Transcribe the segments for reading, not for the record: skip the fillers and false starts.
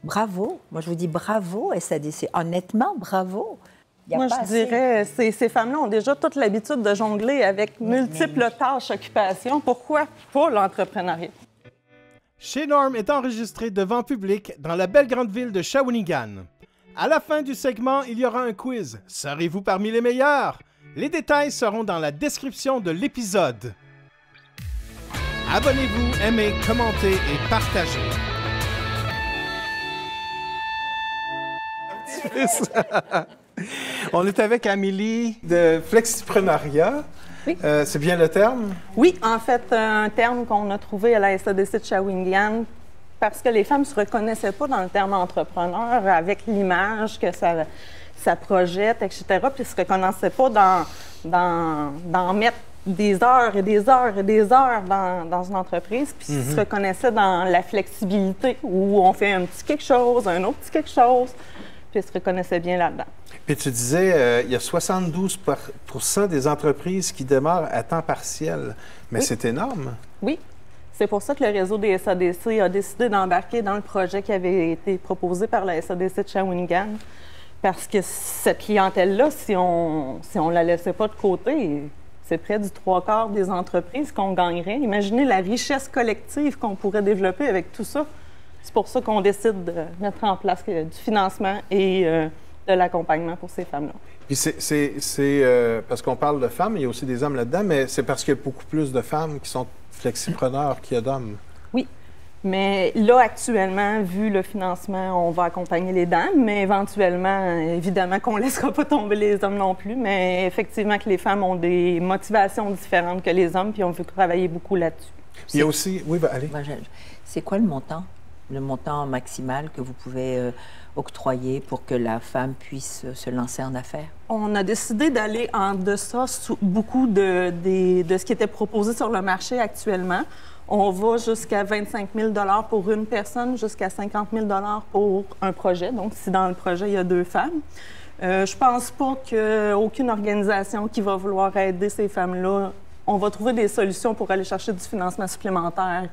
bravo. Moi, je vous dis bravo, SADC. Honnêtement, bravo. Moi, je dirais, ces femmes-là ont déjà toute l'habitude de jongler avec multiples tâches, occupations. Pourquoi pas l'entrepreneuriat? Chez Norm est enregistré devant public dans la belle grande ville de Shawinigan. À la fin du segment, il y aura un quiz. Serez-vous parmi les meilleurs? Les détails seront dans la description de l'épisode. Abonnez-vous, aimez, commentez et partagez. On est avec Amélie de Flexiprenariat. Oui. C'est bien le terme? Oui, en fait, un terme qu'on a trouvé à la SADC de Shawinigan parce que les femmes ne se reconnaissaient pas dans le terme entrepreneur avec l'image que ça projette, etc. Puis ils ne se reconnaissaient pas dans mettre des heures et des heures et des heures dans une entreprise. Puis ils se reconnaissaient dans la flexibilité où on fait un petit quelque chose, un autre petit quelque chose. Puis ils se reconnaissaient bien là-dedans. Puis tu disais, il y a 72 % des entreprises qui demeurent à temps partiel. Mais oui. C'est énorme. Oui. C'est pour ça que le réseau des SADC a décidé d'embarquer dans le projet qui avait été proposé par la SADC de Shawinigan. Parce que cette clientèle-là, si on la laissait pas de côté, c'est près du 3/4 des entreprises qu'on gagnerait. Imaginez la richesse collective qu'on pourrait développer avec tout ça. C'est pour ça qu'on décide de mettre en place du financement et de l'accompagnement pour ces femmes-là. Puis c'est parce qu'on parle de femmes, il y a aussi des hommes là-dedans, mais c'est parce qu'il y a beaucoup plus de femmes qui sont flexipreneurs qu'il y a d'hommes. Oui. Mais là, actuellement, vu le financement, on va accompagner les dames, mais éventuellement, évidemment qu'on ne laissera pas tomber les hommes non plus, mais effectivement que les femmes ont des motivations différentes que les hommes, puis on veut travailler beaucoup là-dessus. Il y a aussi... Oui, allez. C'est quoi le montant? Le montant maximal que vous pouvez octroyer pour que la femme puisse se lancer en affaires? On a décidé d'aller en deçà beaucoup de ce qui était proposé sur le marché actuellement. On va jusqu'à 25 000 $ pour une personne, jusqu'à 50 000 $ pour un projet. Donc, si dans le projet, il y a 2 femmes. Je pense pas qu'aucune organisation qui va vouloir aider ces femmes-là, on va trouver des solutions pour aller chercher du financement supplémentaire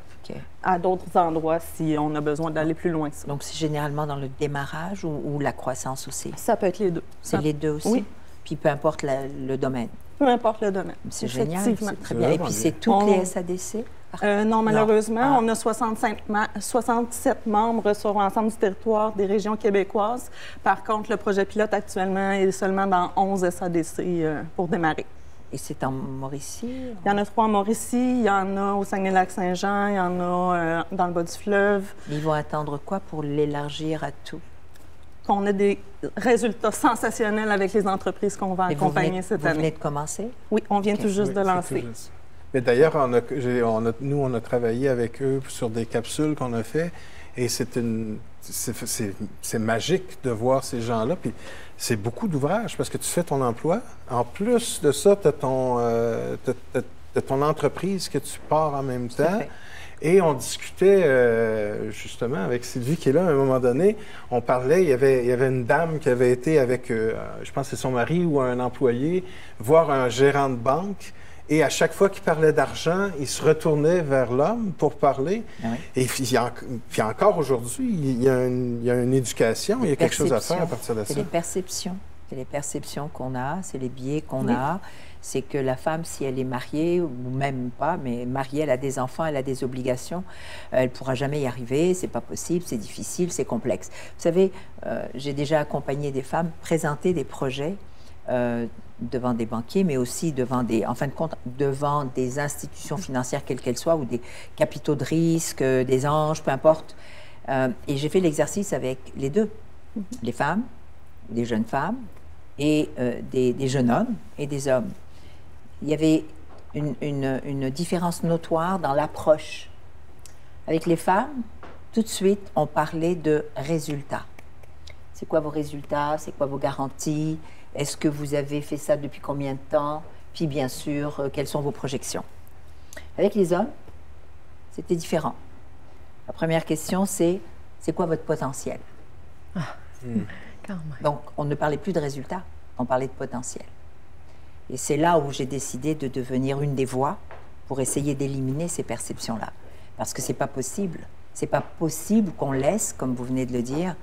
à d'autres endroits si on a besoin d'aller plus loin. Donc, c'est généralement dans le démarrage ou la croissance aussi? Ça peut être les deux. C'est les deux aussi? Oui. Puis peu importe le domaine? Peu importe le domaine. C'est génial, c'est très bien. Et puis, c'est toutes les SADC? Non, malheureusement, on a 67 membres sur l'ensemble du territoire des régions québécoises. Par contre, le projet pilote actuellement est seulement dans 11 SADC pour démarrer. Et c'est en Mauricie? Il y en a 3 en Mauricie, il y en a au Saguenay-Lac-Saint-Jean, il y en a dans le bas du fleuve. Ils vont attendre quoi pour l'élargir à tout? Qu'on ait des résultats sensationnels avec les entreprises qu'on va accompagner cette année. Vous venez de commencer? Oui, on vient tout juste de lancer. Mais d'ailleurs, nous, on a travaillé avec eux sur des capsules qu'on a fait et c'est magique de voir ces gens-là. Puis c'est beaucoup d'ouvrages parce que tu fais ton emploi. En plus de ça, tu as ton entreprise que tu pars en même temps. Et on discutait justement avec Sylvie qui est là à un moment donné. On parlait, il y avait une dame qui avait été avec, je pense que c'est son mari ou un employé, voir un gérant de banque. Et à chaque fois qu'il parlait d'argent, il se retournait vers l'homme pour parler. Ah oui. Et puis encore aujourd'hui, il y a une éducation, il y a quelque chose à faire à partir de ça. C'est les perceptions. C'est les perceptions qu'on a, c'est les biais qu'on a. C'est que la femme, si elle est mariée, ou même pas, mais mariée, elle a des enfants, elle a des obligations, elle ne pourra jamais y arriver, c'est pas possible, c'est difficile, c'est complexe. Vous savez, j'ai déjà accompagné des femmes présenter des projets devant des banquiers, mais aussi devant en fin de compte, devant des institutions financières, quelles qu'elles soient, ou des capitaux de risque, des anges, peu importe. Et j'ai fait l'exercice avec les deux, les femmes, des jeunes femmes, et des jeunes hommes et des hommes. Il y avait une différence notoire dans l'approche. Avec les femmes, tout de suite, on parlait de résultats. C'est quoi vos résultats? C'est quoi vos garanties? Est-ce que vous avez fait ça depuis combien de temps? Puis, bien sûr, quelles sont vos projections? Avec les hommes, c'était différent. La première question, c'est quoi votre potentiel? Donc, on ne parlait plus de résultats, on parlait de potentiel. Et c'est là où j'ai décidé de devenir une des voix pour essayer d'éliminer ces perceptions-là. Parce que c'est pas possible C'est pas possible qu'on laisse, comme vous venez de le dire,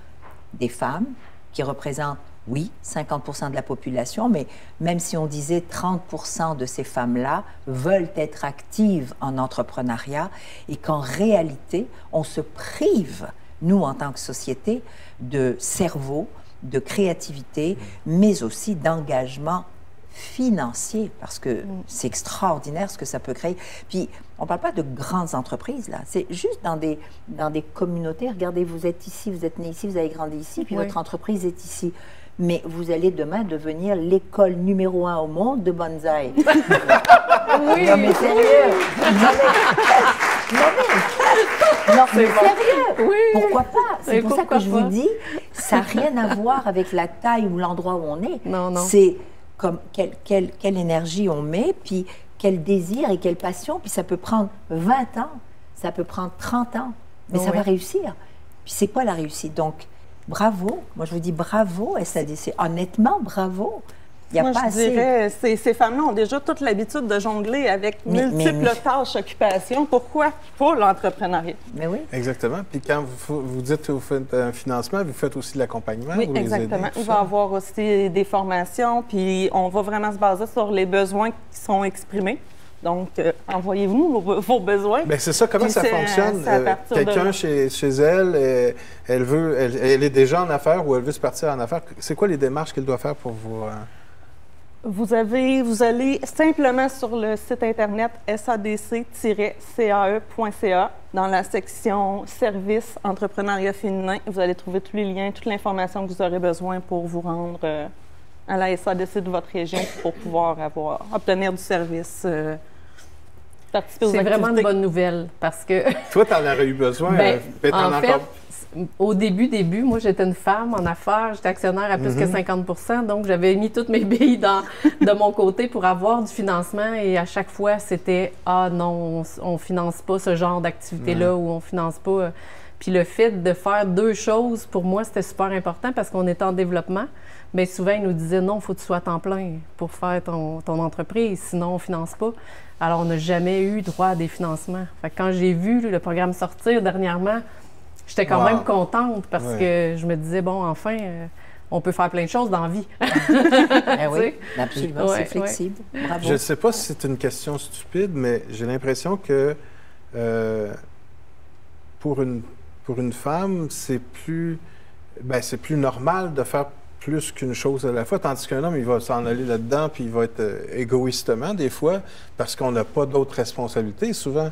des femmes qui représentent, oui, 50% de la population, mais même si on disait 30% de ces femmes-là veulent être actives en entrepreneuriat et qu'en réalité, on se prive, nous, en tant que société, de cerveau, de créativité, mais aussi d'engagement financier, parce que c'est extraordinaire ce que ça peut créer. Puis, on ne parle pas de grandes entreprises, là. C'est juste dans des communautés. Regardez, vous êtes ici, vous êtes né ici, vous avez grandi ici, puis votre entreprise est ici. Mais vous allez demain devenir l'école numéro 1 au monde de bonsaï. Oui. Non, mais sérieux. Non, mais sérieux. Oui. Pourquoi pas? C'est pour ça que je vous dis, ça n'a rien à voir avec la taille ou l'endroit où on est. Non, non. C'est comme quelle énergie on met, puis quel désir et quelle passion. Puis ça peut prendre 20 ans, ça peut prendre 30 ans, mais ça va réussir. Puis c'est quoi la réussite? Donc, bravo. Moi, je vous dis bravo, SADC. Honnêtement, bravo. Il y a pas assez. Dirais, ces femmes-là ont déjà toute l'habitude de jongler avec multiples tâches, occupations. Pourquoi pas l'entrepreneuriat? Mais oui. Exactement. Puis quand vous dites que vous faites un financement, vous faites aussi de l'accompagnement? Oui, exactement. Il va y avoir aussi des formations, puis on va vraiment se baser sur les besoins qui sont exprimés. Donc, envoyez-vous vos besoins. Bien, c'est ça. Comment ça fonctionne? Quelqu'un chez elle, elle est déjà en affaires ou elle veut se partir en affaires. C'est quoi les démarches qu'elle doit faire pour vous... Vous allez simplement sur le site Internet sadc-cae.ca. Dans la section Services entrepreneuriat féminin, vous allez trouver tous les liens, toute l'information que vous aurez besoin pour vous rendre à la SADC de votre région pour pouvoir obtenir du service. C'est vraiment une bonne nouvelle parce que... Toi, tu en aurais eu besoin. En fait, au début, moi, j'étais une femme en affaires, j'étais actionnaire à plus que 50 %, donc j'avais mis toutes mes billes de mon côté pour avoir du financement et à chaque fois, c'était « Ah non, on ne finance pas ce genre d'activité-là ou on ne finance pas... » Puis le fait de faire deux choses, pour moi, c'était super important parce qu'on était en développement. Bien, souvent, ils nous disaient « Non, il faut que tu sois à temps plein pour faire ton entreprise, sinon on ne finance pas. » Alors, on n'a jamais eu droit à des financements. Fait que quand j'ai vu le programme sortir dernièrement, j'étais quand même contente parce que je me disais, bon, enfin, on peut faire plein de choses dans la vie. Oui, absolument, c'est flexible. Bravo. Je ne sais pas si c'est une question stupide, mais j'ai l'impression que pour une femme, c'est plus normal de faire plus qu'une chose à la fois, tandis qu'un homme, il va s'en aller là-dedans, puis il va être égoïstement, des fois, parce qu'on n'a pas d'autres responsabilités, souvent.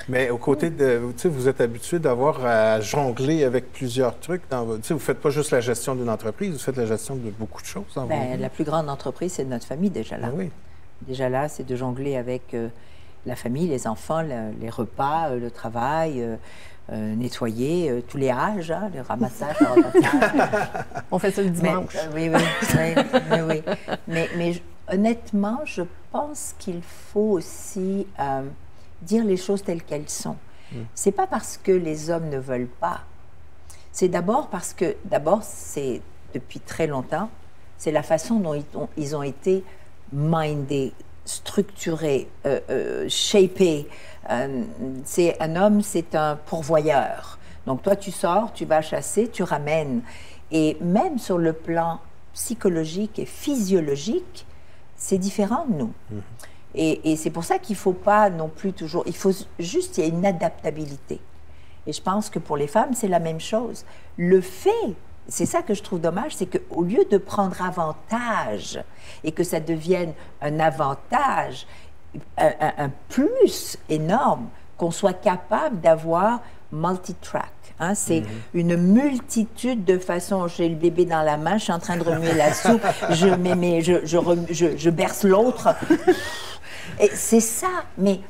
Mais au côté de... Tu sais, vous êtes habitué d'avoir à jongler avec plusieurs trucs. Tu sais, vous ne faites pas juste la gestion d'une entreprise, vous faites la gestion de beaucoup de choses. La plus grande entreprise, c'est notre famille, déjà là. Oui. Déjà là, c'est de jongler avec la famille, les enfants, les repas, le travail... nettoyer tous les âges, le ramassage, le repassage. On fait ça le dimanche. Mais honnêtement, je pense qu'il faut aussi dire les choses telles qu'elles sont. C'est pas parce que les hommes ne veulent pas. C'est d'abord parce que, c'est depuis très longtemps, c'est la façon dont ils ont été mindés, structurés, shapés. C'est un homme, c'est un pourvoyeur. Donc toi, tu sors, tu vas chasser, tu ramènes. Et même sur le plan psychologique et physiologique, c'est différent de nous. Et c'est pour ça qu'il ne faut pas non plus toujours... Il faut juste, il y a une adaptabilité. Et je pense que pour les femmes, c'est la même chose. Le fait, c'est ça que je trouve dommage, c'est qu'au lieu de prendre avantage et que ça devienne un avantage, un plus énorme, qu'on soit capable d'avoir multi-track. Hein? C'est une multitude de façons. J'ai le bébé dans la main, je suis en train de remuer la soupe, je berce l'autre. Et c'est ça, mais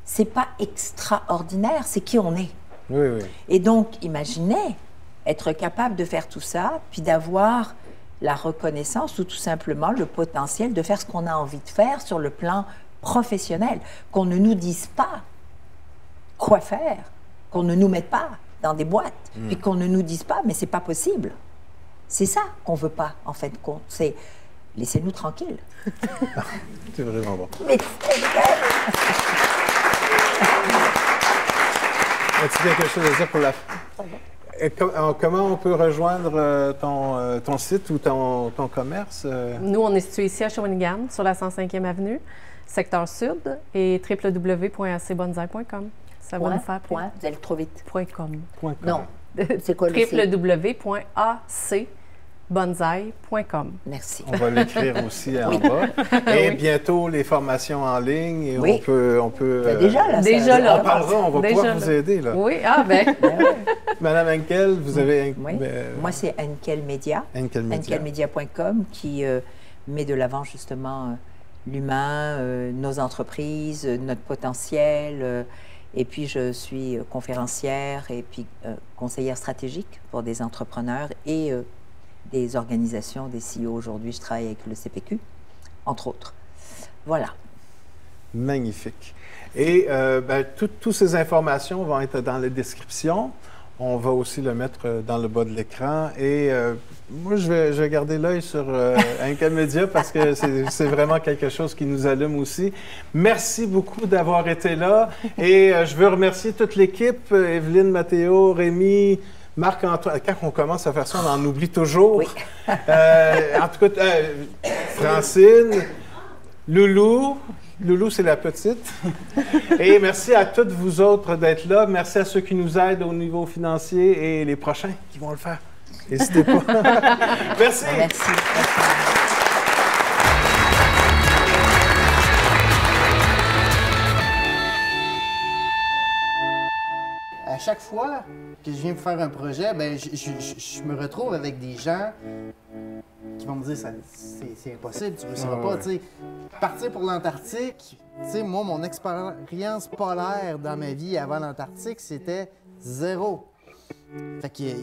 c'est pas extraordinaire, c'est qui on est. Oui, oui. Et donc, imaginez être capable de faire tout ça, puis d'avoir la reconnaissance ou tout simplement le potentiel de faire ce qu'on a envie de faire sur le plan professionnel, qu'on ne nous dise pas quoi faire, qu'on ne nous mette pas dans des boîtes, puis qu'on ne nous dise pas, mais c'est pas possible. C'est ça qu'on veut pas, en fin de compte. C'est laissez-nous tranquilles. C'est vraiment bon. Mais As-tu quelque chose à dire pour la... Comment on peut rejoindre ton site ou ton commerce? Nous, on est situé ici à Shawinigan, sur la 105e avenue, secteur sud, et www.acbonsaï.com. Ça va nous faire point, vous allez trop vite. .com. Non, c'est quoi le site? www.acbonsaï.com. Merci. On va l'écrire aussi en bas. Et bientôt, les formations en ligne. Et on peut déjà, là. Déjà là. On parlera, on va pouvoir vous aider. Là. Oui, ben. Madame Henkel, vous avez... Moi, c'est Henkel Media. Henkelmedia.com qui met de l'avant justement l'humain, nos entreprises, notre potentiel. Et puis, je suis conférencière et puis conseillère stratégique pour des entrepreneurs et des organisations, des CEO. Aujourd'hui, je travaille avec le CPQ, entre autres. Voilà. Magnifique. Et toutes ces informations vont être dans la description. On va aussi le mettre dans le bas de l'écran. Et moi, je vais garder l'œil sur Henkel Media parce que c'est vraiment quelque chose qui nous allume aussi. Merci beaucoup d'avoir été là. Et je veux remercier toute l'équipe, Evelyne, Mathéo, Rémi, Marc-Antoine. Quand on commence à faire ça, on en oublie toujours. Oui. En tout cas, Francine, Loulou. Loulou, c'est la petite. Et merci à toutes vous autres d'être là. Merci à ceux qui nous aident au niveau financier et les prochains qui vont le faire. N'hésitez pas. Merci. Merci. À chaque fois que je viens pour faire un projet, ben, je me retrouve avec des gens qui vont me dire c'est impossible, tu ne réussiras pas. T'sais. Partir pour l'Antarctique, moi, mon expérience polaire dans ma vie avant l'Antarctique, c'était 0. Fait qu'il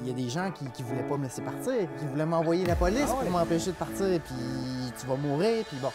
y a des gens qui ne voulaient pas me laisser partir, qui voulaient m'envoyer la police pour m'empêcher de partir, puis tu vas mourir, puis bon.